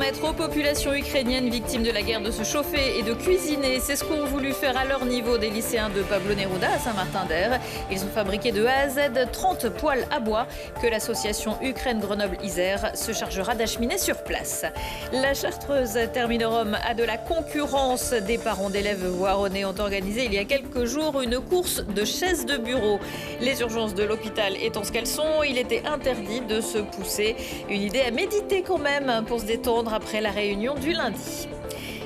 permettre aux populations ukrainiennes victimes de la guerre de se chauffer et de cuisiner. C'est ce qu'ont voulu faire à leur niveau des lycéens de Pablo Neruda à Saint-Martin-d'Air. Ils ont fabriqué de A à Z 30 poêles à bois que l'association Ukraine-Grenoble-Isère se chargera d'acheminer sur place. La Chartreuse Therminorum a de la concurrence. Des parents d'élèves voironnais ont organisé il y a quelques jours une course de chaises de bureau. Les urgences de l'hôpital étant ce qu'elles sont, il était interdit de se pousser. Une idée à méditer quand même pour se détendre après la réunion du lundi.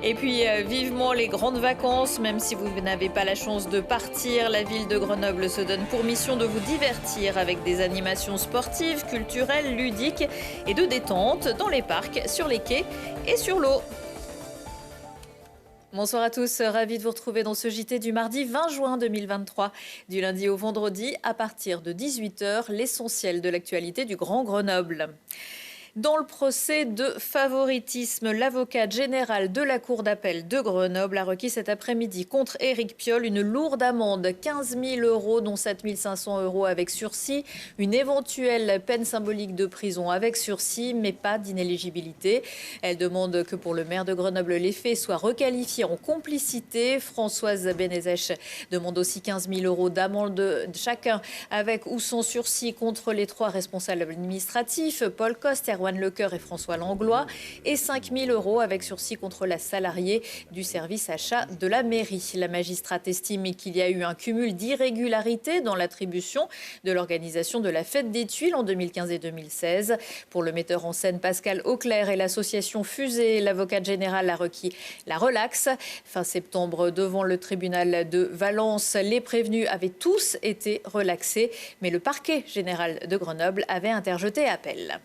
Et puis vivement les grandes vacances, même si vous n'avez pas la chance de partir, la ville de Grenoble se donne pour mission de vous divertir avec des animations sportives, culturelles, ludiques et de détente dans les parcs, sur les quais et sur l'eau. Bonsoir à tous, ravi de vous retrouver dans ce JT du mardi 20 juin 2023. Du lundi au vendredi, à partir de 18h, l'essentiel de l'actualité du Grand Grenoble. Dans le procès de favoritisme, l'avocate générale de la Cour d'appel de Grenoble a requis cet après-midi contre Éric Piolle une lourde amende, 15 000 €, dont 7 500 € avec sursis, une éventuelle peine symbolique de prison avec sursis, mais pas d'inéligibilité. Elle demande que pour le maire de Grenoble, les faits soient requalifiés en complicité. Françoise Benezech demande aussi 15 000 € d'amende de chacun, avec ou sans sursis, contre les 3 responsables administratifs, Paul Coste, Erwan Lecoeur et François Langlois, et 5 000 € avec sursis contre la salariée du service achat de la mairie. La magistrate estime qu'il y a eu un cumul d'irrégularités dans l'attribution de l'organisation de la fête des Tuiles en 2015 et 2016. Pour le metteur en scène Pascal Auclair et l'association Fusée, l'avocate générale a requis la relaxe. Fin septembre, devant le tribunal de Valence, les prévenus avaient tous été relaxés, mais le parquet général de Grenoble avait interjeté appel.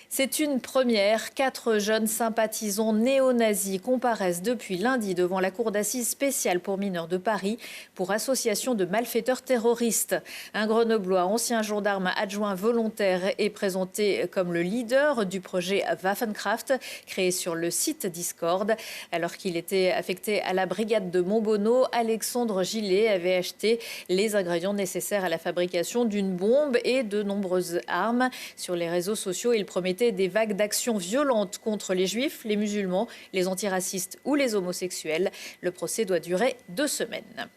C'est une première. 4 jeunes sympathisants néo-nazis comparaissent depuis lundi devant la cour d'assises spéciale pour mineurs de Paris pour association de malfaiteurs terroristes. Un Grenoblois, ancien gendarme adjoint volontaire, est présenté comme le leader du projet Waffencraft, créé sur le site Discord. Alors qu'il était affecté à la brigade de Montbonneau, Alexandre Gillet avait acheté les ingrédients nécessaires à la fabrication d'une bombe et de nombreuses armes. Sur les réseaux sociaux, il promettait des vagues d'actions violentes contre les juifs, les musulmans, les antiracistes ou les homosexuels. Le procès doit durer 2 semaines.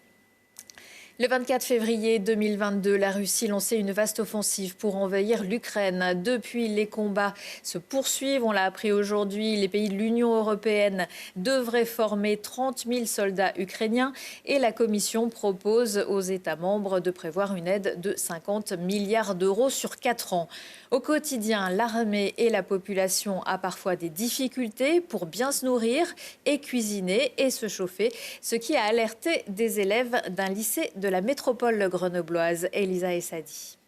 Le 24 février 2022, la Russie lançait une vaste offensive pour envahir l'Ukraine. Depuis, les combats se poursuivent. On l'a appris aujourd'hui, les pays de l'Union européenne devraient former 30 000 soldats ukrainiens et la Commission propose aux États membres de prévoir une aide de 50 milliards d'euros sur 4 ans. Au quotidien, l'armée et la population a parfois des difficultés pour bien se nourrir et cuisiner et se chauffer, ce qui a alerté des élèves d'un lycée de la métropole grenobloise. Elisa Essadi.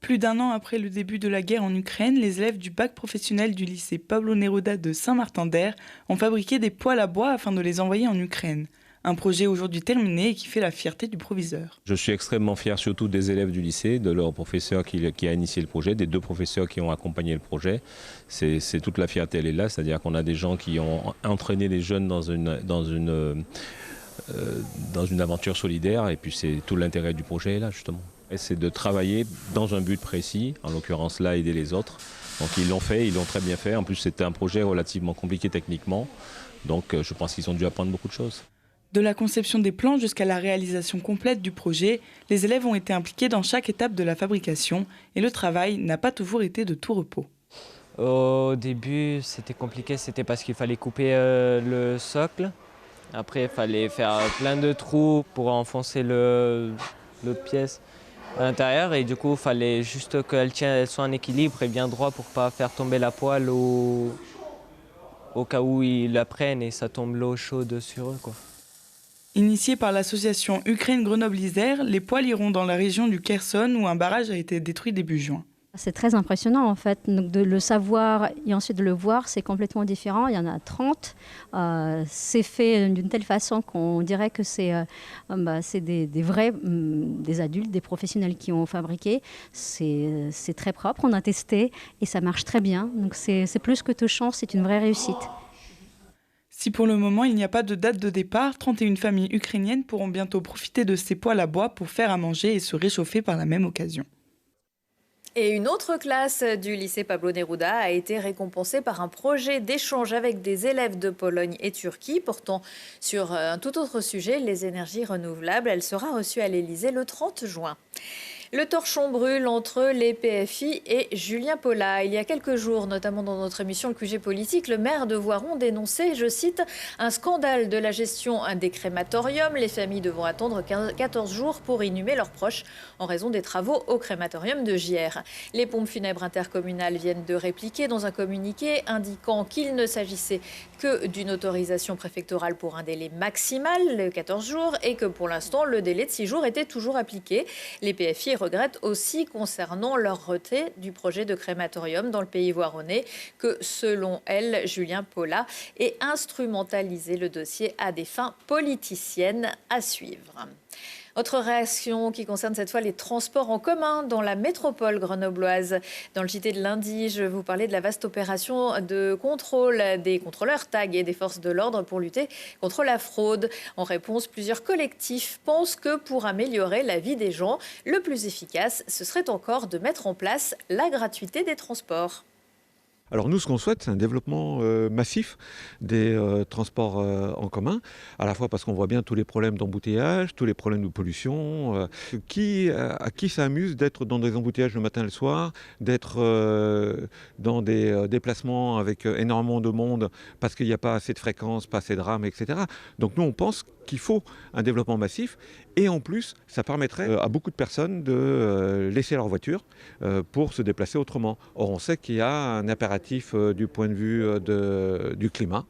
Plus d'1 an après le début de la guerre en Ukraine, les élèves du bac professionnel du lycée Pablo Neruda de Saint-Martin-d'Air ont fabriqué des poêles à bois afin de les envoyer en Ukraine. Un projet aujourd'hui terminé et qui fait la fierté du proviseur. Je suis extrêmement fier surtout des élèves du lycée, de leur professeur qui a initié le projet, des 2 professeurs qui ont accompagné le projet. C'est toute la fierté, elle est là, c'est-à-dire qu'on a des gens qui ont entraîné les jeunes dans une aventure solidaire, et puis c'est tout l'intérêt du projet est là justement. Et c'est de travailler dans un but précis, en l'occurrence là aider les autres. Donc ils l'ont fait, ils l'ont très bien fait. En plus c'était un projet relativement compliqué techniquement, donc je pense qu'ils ont dû apprendre beaucoup de choses. De la conception des plans jusqu'à la réalisation complète du projet, les élèves ont été impliqués dans chaque étape de la fabrication et le travail n'a pas toujours été de tout repos. Au début c'était compliqué, c'était parce qu'il fallait couper le socle. Après il fallait faire plein de trous pour enfoncer l'autre pièce à l'intérieur et du coup il fallait juste qu'elle soit en équilibre et bien droit pour ne pas faire tomber la poêle au cas où ils la prennent et ça tombe l'eau chaude sur eux, quoi. Initiés par l'association Ukraine-Grenoble-Isère, les poêles iront dans la région du Kherson où un barrage a été détruit début juin. C'est très impressionnant en fait, donc de le savoir et ensuite de le voir, c'est complètement différent. Il y en a 30, c'est fait d'une telle façon qu'on dirait que c'est des vrais, des adultes, des professionnels qui ont fabriqué. C'est très propre, on a testé et ça marche très bien, donc c'est plus que touchant, c'est une vraie réussite. Si pour le moment il n'y a pas de date de départ, 31 familles ukrainiennes pourront bientôt profiter de ces poêles à bois pour faire à manger et se réchauffer par la même occasion. Et une autre classe du lycée Pablo Neruda a été récompensée par un projet d'échange avec des élèves de Pologne et Turquie portant sur un tout autre sujet, les énergies renouvelables. Elle sera reçue à l'Élysée le 30 juin. Le torchon brûle entre les PFI et Julien Paulat. Il y a quelques jours, notamment dans notre émission Le QG Politique, le maire de Voiron dénonçait, je cite, un scandale de la gestion des crématoriums. Les familles devront attendre 14 jours pour inhumer leurs proches en raison des travaux au crématorium de Gières. Les pompes funèbres intercommunales viennent de répliquer dans un communiqué indiquant qu'il ne s'agissait que d'une autorisation préfectorale pour un délai maximal, le 14 jours, et que pour l'instant, le délai de 6 jours était toujours appliqué. Les PFI regrettent aussi concernant leur retrait du projet de crématorium dans le pays voironnais que, selon elle, Julien Paulat, ait instrumentalisé le dossier à des fins politiciennes à suivre. Autre réaction qui concerne cette fois les transports en commun dans la métropole grenobloise. Dans le JT de lundi, je vous parlais de la vaste opération de contrôle des contrôleurs TAG et des forces de l'ordre pour lutter contre la fraude. En réponse, plusieurs collectifs pensent que pour améliorer la vie des gens, le plus efficace, ce serait encore de mettre en place la gratuité des transports. Alors nous, ce qu'on souhaite, c'est un développement massif des transports en commun, à la fois parce qu'on voit bien tous les problèmes d'embouteillage, tous les problèmes de pollution. À qui ça amuse d'être dans des embouteillages le matin et le soir, d'être dans des déplacements avec énormément de monde parce qu'il n'y a pas assez de fréquences, pas assez de rames, etc. Donc nous, on pense qu'il faut un développement massif et en plus, ça permettrait à beaucoup de personnes de laisser leur voiture pour se déplacer autrement. Or, on sait qu'il y a un impératif du point de vue du climat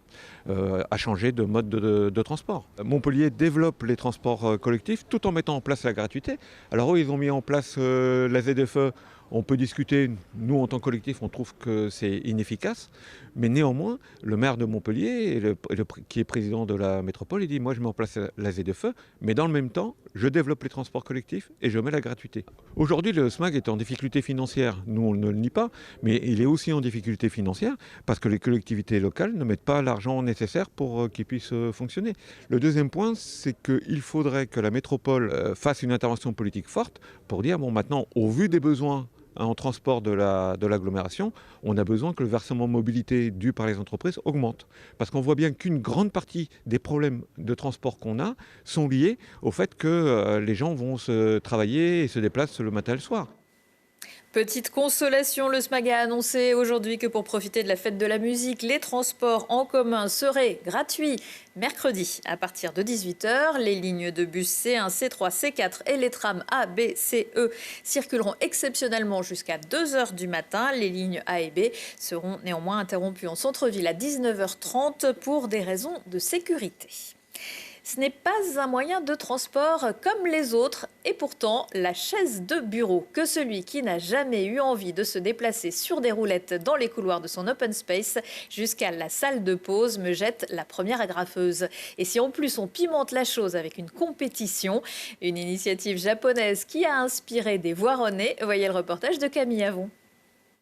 à changer de mode de transport. Montpellier développe les transports collectifs tout en mettant en place la gratuité. Alors eux, ils ont mis en place la ZFE. On peut discuter, nous en tant que collectif, on trouve que c'est inefficace, mais néanmoins, le maire de Montpellier, qui est président de la métropole, il dit « moi je mets en place la ZFE, mais dans le même temps, je développe les transports collectifs et je mets la gratuité ». Aujourd'hui, le SMAG est en difficulté financière, nous on ne le nie pas, mais il est aussi en difficulté financière parce que les collectivités locales ne mettent pas l'argent nécessaire pour qu'il puisse fonctionner. Le deuxième point, c'est qu'il faudrait que la métropole fasse une intervention politique forte pour dire « bon, maintenant, au vu des besoins en transport de l'agglomération, on a besoin que le versement mobilité dû par les entreprises augmente. Parce qu'on voit bien qu'une grande partie des problèmes de transport qu'on a sont liés au fait que les gens vont se travailler et se déplacent le matin et le soir. Petite consolation, le SMAG a annoncé aujourd'hui que pour profiter de la fête de la musique, les transports en commun seraient gratuits mercredi à partir de 18h. Les lignes de bus C1, C3, C4 et les trams A, B, C, E circuleront exceptionnellement jusqu'à 2h du matin. Les lignes A et B seront néanmoins interrompues en centre-ville à 19h30 pour des raisons de sécurité. Ce n'est pas un moyen de transport comme les autres et pourtant la chaise de bureau que celui qui n'a jamais eu envie de se déplacer sur des roulettes dans les couloirs de son open space jusqu'à la salle de pause me jette la première agrafeuse. Et si en plus on pimente la chose avec une compétition, une initiative japonaise qui a inspiré des Voironnais, voyez le reportage de Camille Avon.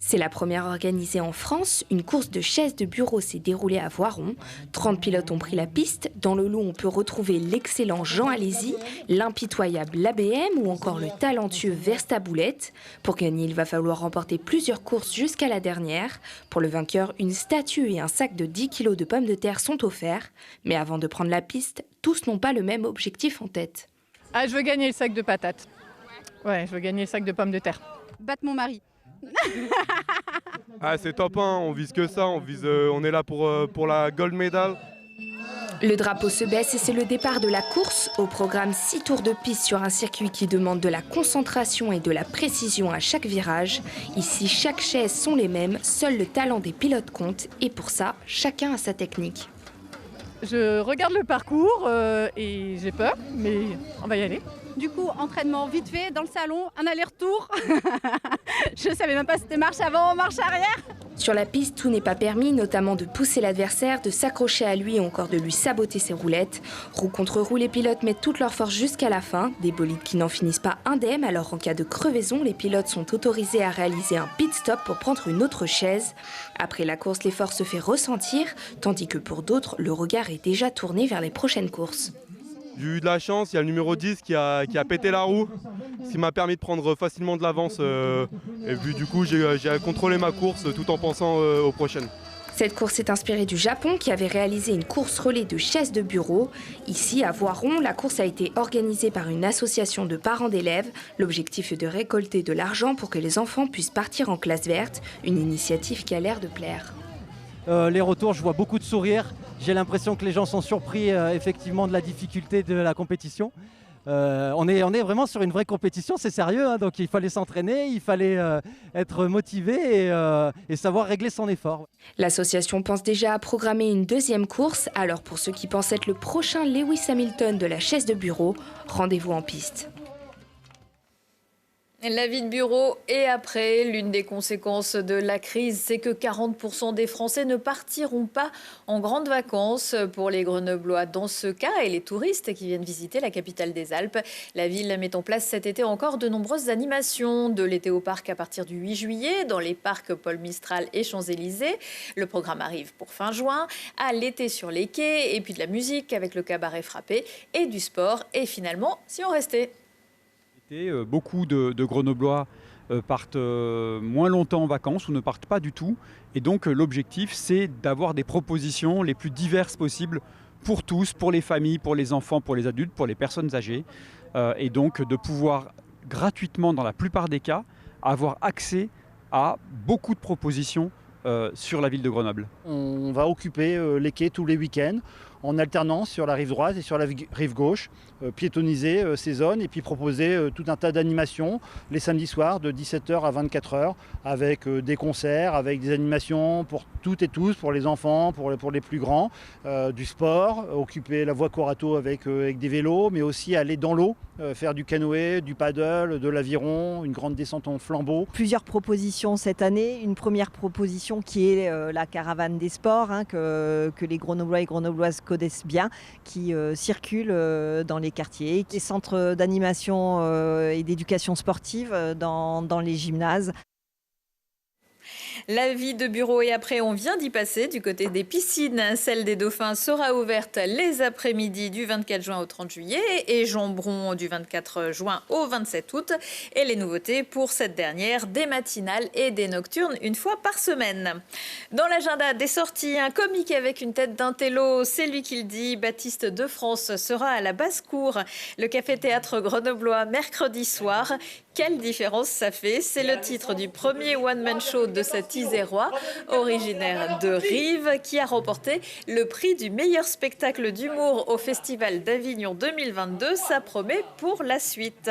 C'est la première organisée en France. Une course de chaises de bureau s'est déroulée à Voiron. 30 pilotes ont pris la piste. Dans le lot, on peut retrouver l'excellent Jean Alési, l'impitoyable l'ABM ou encore le talentueux Verstaboulette. Pour gagner, il va falloir remporter plusieurs courses jusqu'à la dernière. Pour le vainqueur, une statue et un sac de 10 kg de pommes de terre sont offerts. Mais avant de prendre la piste, tous n'ont pas le même objectif en tête. Ah, je veux gagner le sac de patates. Ouais, je veux gagner le sac de pommes de terre. Battre mon mari. Ah, c'est top 1, on vise que ça, on est là pour la gold medal. Le drapeau se baisse et c'est le départ de la course. Au programme 6 tours de piste sur un circuit qui demande de la concentration et de la précision à chaque virage. Ici, chaque chaise sont les mêmes, seul le talent des pilotes compte et pour ça, chacun a sa technique. Je regarde le parcours et j'ai peur, mais on va y aller. Du coup, entraînement vite fait dans le salon, un aller-retour. Je ne savais même pas si c'était marche avant, marche arrière. Sur la piste, tout n'est pas permis, notamment de pousser l'adversaire, de s'accrocher à lui ou encore de lui saboter ses roulettes. Roue contre roue, les pilotes mettent toute leur force jusqu'à la fin. Des bolides qui n'en finissent pas indemnes, alors en cas de crevaison, les pilotes sont autorisés à réaliser un pit stop pour prendre une autre chaise. Après la course, l'effort se fait ressentir, tandis que pour d'autres, le regard est déjà tourné vers les prochaines courses. J'ai eu de la chance, il y a le numéro 10 qui a pété la roue, ce qui m'a permis de prendre facilement de l'avance. Et puis du coup, j'ai contrôlé ma course tout en pensant aux prochaines. Cette course est inspirée du Japon qui avait réalisé une course relais de chaises de bureau. Ici, à Voiron, la course a été organisée par une association de parents d'élèves. L'objectif est de récolter de l'argent pour que les enfants puissent partir en classe verte, une initiative qui a l'air de plaire. Les retours, je vois beaucoup de sourires. J'ai l'impression que les gens sont surpris effectivement de la difficulté de la compétition. On est vraiment sur une vraie compétition, c'est sérieux, hein, donc il fallait s'entraîner, il fallait être motivé et savoir régler son effort. L'association pense déjà à programmer une deuxième course, alors pour ceux qui pensent être le prochain Lewis Hamilton de la chaise de bureau, rendez-vous en piste. La vie de bureau et après, l'une des conséquences de la crise, c'est que 40% des Français ne partiront pas en grandes vacances. Pour les Grenoblois, dans ce cas, et les touristes qui viennent visiter la capitale des Alpes, la ville met en place cet été encore de nombreuses animations. De l'été au parc à partir du 8 juillet, dans les parcs Paul Mistral et Champs-Élysées. Le programme arrive pour fin juin, à l'été sur les quais, et puis de la musique avec le cabaret frappé, et du sport, et finalement, si on restait. Beaucoup de Grenoblois partent moins longtemps en vacances ou ne partent pas du tout. Et donc l'objectif, c'est d'avoir des propositions les plus diverses possibles pour tous, pour les familles, pour les enfants, pour les adultes, pour les personnes âgées. Et donc de pouvoir gratuitement, dans la plupart des cas, avoir accès à beaucoup de propositions sur la ville de Grenoble. On va occuper les quais tous les week-ends en alternance sur la rive droite et sur la rive gauche, piétonniser ces zones et puis proposer tout un tas d'animations les samedis soirs de 17h à 24h avec des concerts, avec des animations pour toutes et tous, pour les enfants, pour les plus grands, du sport, occuper la voie Corato avec des vélos, mais aussi aller dans l'eau, faire du canoë, du paddle, de l'aviron, une grande descente en flambeau. Plusieurs propositions cette année. Une première proposition qui est la caravane des sports, que les Grenoblois et Grenobloises connaissent bien, qui circule dans les quartiers, des centres d'animation et d'éducation sportive dans les gymnases. La vie de bureau et après, on vient d'y passer du côté des piscines. Celle des Dauphins sera ouverte les après-midi du 24 juin au 30 juillet et Jambron du 24 juin au 27 août. Et les nouveautés pour cette dernière, des matinales et des nocturnes une fois par semaine. Dans l'agenda des sorties, un comique avec une tête d'un télo, c'est lui qui le dit. Baptiste de France sera à la basse-cour, le café-théâtre grenoblois mercredi soir. Quelle différence ça fait? C'est le titre du premier one-man show de cet Isérois, originaire de Rives, qui a remporté le prix du meilleur spectacle d'humour au Festival d'Avignon 2022. Ça promet pour la suite.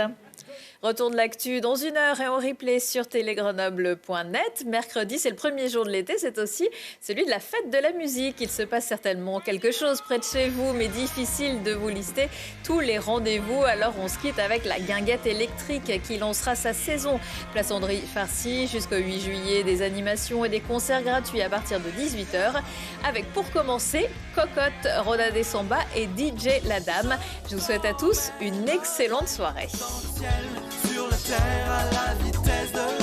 Retour de l'actu dans 1 heure et en replay sur télégrenoble.net. Mercredi, c'est le premier jour de l'été, c'est aussi celui de la fête de la musique. Il se passe certainement quelque chose près de chez vous, mais difficile de vous lister tous les rendez-vous. Alors on se quitte avec la guinguette électrique qui lancera sa saison. Place André Farcy jusqu'au 8 juillet, des animations et des concerts gratuits à partir de 18h. Avec pour commencer, Cocotte, Roda des Samba et DJ La Dame. Je vous souhaite à tous une excellente soirée. Sur la terre à la vitesse de